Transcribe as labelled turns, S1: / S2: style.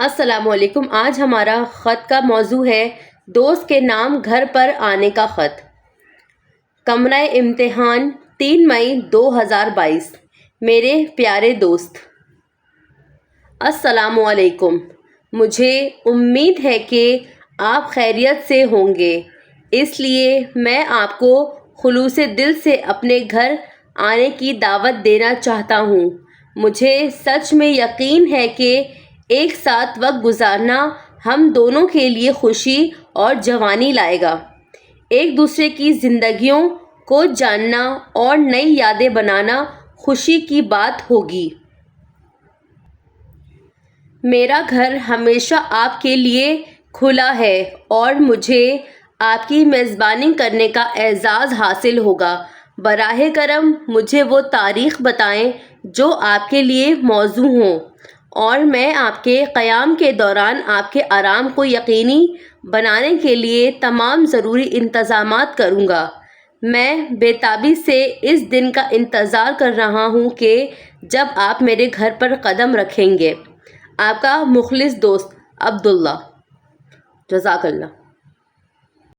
S1: السلام علیکم۔ آج ہمارا خط کا موضوع ہے دوست کے نام گھر پر آنے کا خط۔ کمرہ امتحان 3 مئی 2022۔ میرے پیارے دوست، السلام علیکم۔ مجھے امید ہے کہ آپ خیریت سے ہوں گے، اس لیے میں آپ کو خلوص دل سے اپنے گھر آنے کی دعوت دینا چاہتا ہوں۔ مجھے سچ میں یقین ہے کہ ایک ساتھ وقت گزارنا ہم دونوں کے لیے خوشی اور جوانی لائے گا۔ ایک دوسرے کی زندگیوں کو جاننا اور نئی یادیں بنانا خوشی کی بات ہوگی۔ میرا گھر ہمیشہ آپ کے لیے کھلا ہے اور مجھے آپ کی میزبانی کرنے کا اعزاز حاصل ہوگا۔ براہ کرم مجھے وہ تاریخ بتائیں جو آپ کے لیے موزوں ہوں اور میں آپ کے قیام کے دوران آپ کے آرام کو یقینی بنانے کے لیے تمام ضروری انتظامات کروں گا۔ میں بے تابی سے اس دن کا انتظار کر رہا ہوں کہ جب آپ میرے گھر پر قدم رکھیں گے۔ آپ کا مخلص دوست عبداللہ۔ جزاک اللہ۔